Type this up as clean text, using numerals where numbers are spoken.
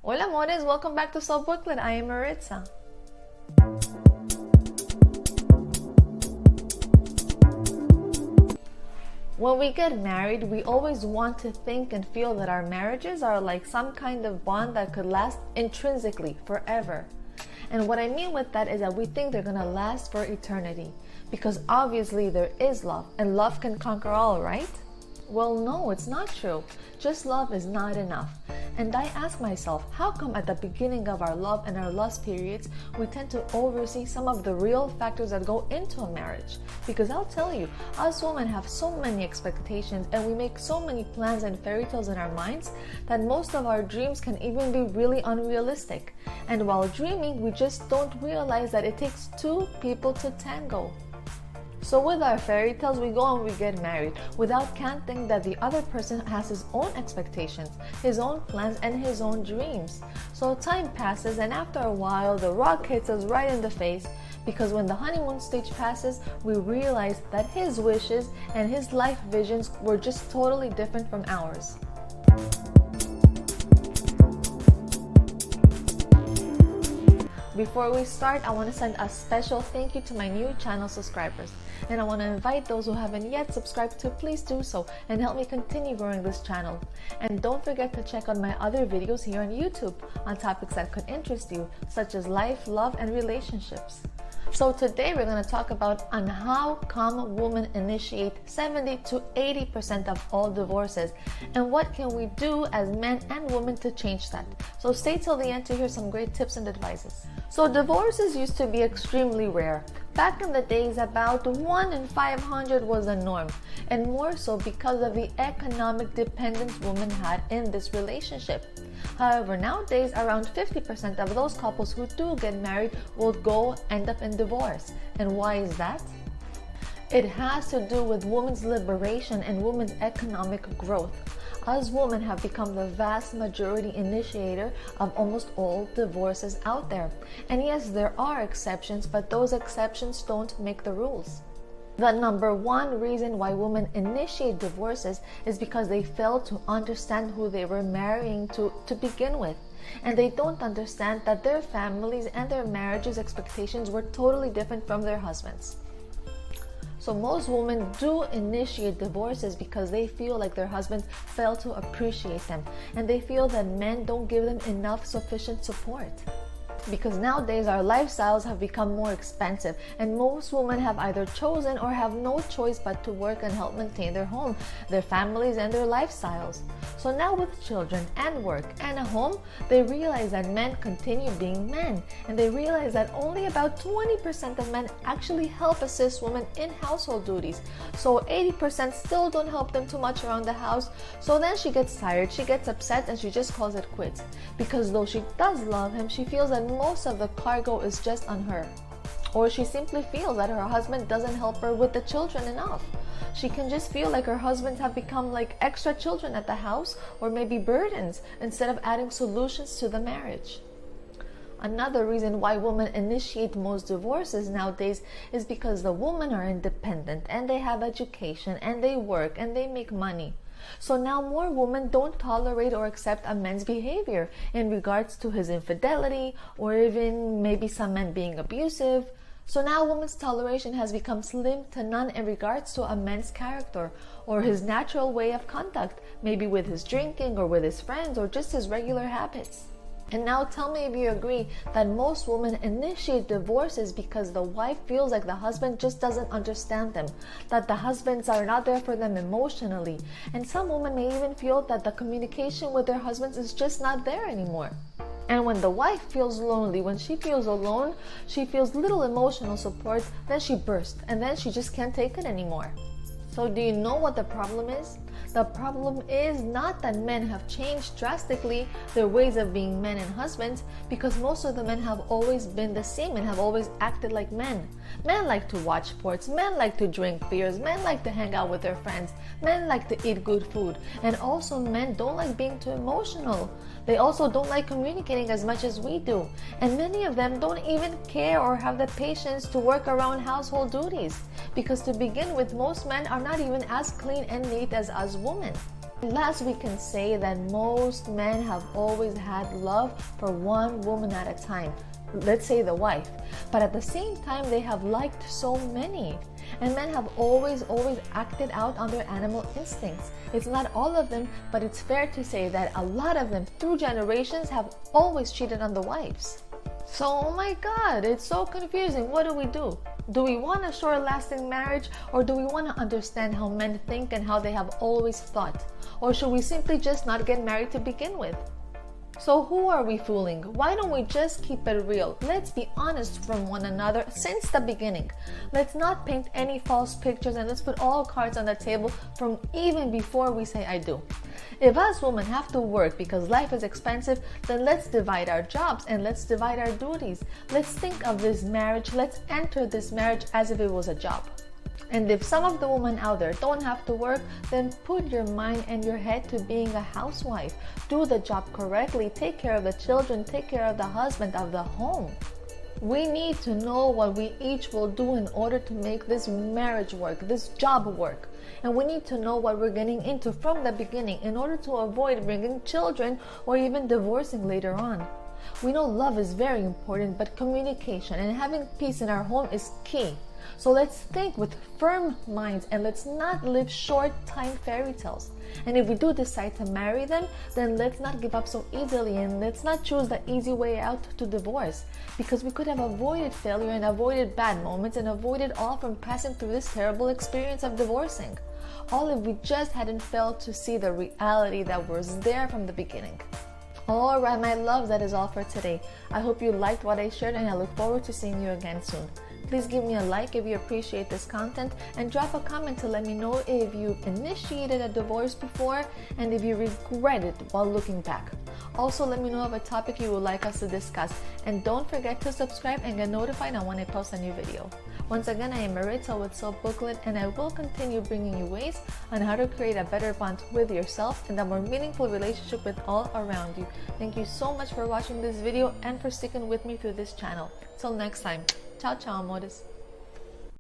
Hola amores, welcome back to Soulbooklet. I am Maritza. When we get married, we always want to think and feel that our marriages are like some kind of bond that could last intrinsically forever. And what I mean with that is that we think they're gonna last for eternity, because obviously there is love, and love can conquer all, right? Well, no, it's not true. Just love is not enough. And I ask myself, how come at the beginning of our love and our lust periods, we tend to oversee some of the real factors that go into a marriage? Because I'll tell you, us women have so many expectations and we make so many plans and fairy tales in our minds that most of our dreams can even be really unrealistic. And while dreaming, we just don't realize that it takes two people to tango. So with our fairy tales, we go and we get married without counting that the other person has his own expectations, his own plans, and his own dreams. So time passes, and after a while, the rock hits us right in the face, because when the honeymoon stage passes, we realize that his wishes and his life visions were just totally different from ours. Before we start, I want to send a special thank you to my new channel subscribers. And I want to invite those who haven't yet subscribed to please do so and help me continue growing this channel. And don't forget to check out my other videos here on YouTube on topics that could interest you, such as life, love, and relationships. So today we're going to talk about on how come women initiate 70 to 80% of all divorces, and what can we do as men and women to change that. So stay till the end to hear some great tips and advices. So divorces used to be extremely rare. Back in the days, about 1 in 500 was the norm, and more so because of the economic dependence women had in this relationship. However, nowadays, around 50% of those couples who do get married will end up in divorce. And why is that? It has to do with women's liberation and women's economic growth. Us women have become the vast majority initiator of almost all divorces out there. And yes, there are exceptions, but those exceptions don't make the rules. The number one reason why women initiate divorces is because they fail to understand who they were marrying to begin with. And they don't understand that their families and their marriages' expectations were totally different from their husbands. So most women do initiate divorces because they feel like their husbands fail to appreciate them, and they feel that men don't give them enough sufficient support. Because nowadays our lifestyles have become more expensive, and most women have either chosen or have no choice but to work and help maintain their home, their families, and their lifestyles. So now with children and work and a home, they realize that men continue being men, and they realize that only about 20% of men actually help assist women in household duties. So 80% still don't help them too much around the house. So then she gets tired, she gets upset, and she just calls it quits. Because though she does love him, she feels that most of the cargo is just on her. Or she simply feels that her husband doesn't help her with the children enough. She can just feel like her husbands have become like extra children at the house, or maybe burdens, instead of adding solutions to the marriage. Another reason why women initiate most divorces nowadays is because the women are independent and they have education and they work and they make money. So now more women don't tolerate or accept a man's behavior in regards to his infidelity, or even maybe some men being abusive. So now women's toleration has become slim to none in regards to a man's character or his natural way of conduct, maybe with his drinking or with his friends or just his regular habits. And now tell me if you agree that most women initiate divorces because the wife feels like the husband just doesn't understand them, that the husbands are not there for them emotionally, and some women may even feel that the communication with their husbands is just not there anymore. And when the wife feels lonely, when she feels alone, she feels little emotional support, then she bursts, and then she just can't take it anymore. So do you know what the problem is? The problem is not that men have changed drastically their ways of being men and husbands, because most of the men have always been the same and have always acted like men. Men like to watch sports, men like to drink beers, men like to hang out with their friends, men like to eat good food, and also men don't like being too emotional. They also don't like communicating as much as we do, and many of them don't even care or have the patience to work around household duties, because to begin with, most men are not even as clean and neat as us women. Last, we can say that most men have always had love for one woman at a time, let's say the wife, but at the same time they have liked so many. And men have always acted out on their animal instincts. It's not all of them, but it's fair to say that a lot of them through generations have always cheated on the wives. So, oh my God, it's so confusing. What do? Do we want a short-lasting marriage, or do we want to understand how men think and how they have always thought? Or should we simply just not get married to begin with? So who are we fooling? Why don't we just keep it real? Let's be honest from one another since the beginning. Let's not paint any false pictures, and let's put all cards on the table from even before we say I do. If us women have to work because life is expensive, then let's divide our jobs and let's divide our duties. Let's think of this marriage, let's enter this marriage as if it was a job. And if some of the women out there don't have to work, then put your mind and your head to being a housewife. Do the job correctly, take care of the children, take care of the husband, of the home. We need to know what we each will do in order to make this marriage work, this job work. And we need to know what we're getting into from the beginning in order to avoid bringing children or even divorcing later on. We know love is very important, but communication and having peace in our home is key. So let's think with firm minds and let's not live short-time fairy tales. And if we do decide to marry them, then let's not give up so easily and let's not choose the easy way out to divorce, because we could have avoided failure and avoided bad moments and avoided all from passing through this terrible experience of divorcing. All if we just hadn't failed to see the reality that was there from the beginning. Alright, my loves, that is all for today. I hope you liked what I shared and I look forward to seeing you again soon. Please give me a like if you appreciate this content and drop a comment to let me know if you initiated a divorce before and if you regret it while looking back. Also, let me know of a topic you would like us to discuss, and don't forget to subscribe and get notified on when I post a new video. Once again, I am Maritza with Soulbooklet, and I will continue bringing you ways on how to create a better bond with yourself and a more meaningful relationship with all around you. Thank you so much for watching this video and for sticking with me through this channel. Till next time. Ciao, ciao, amores.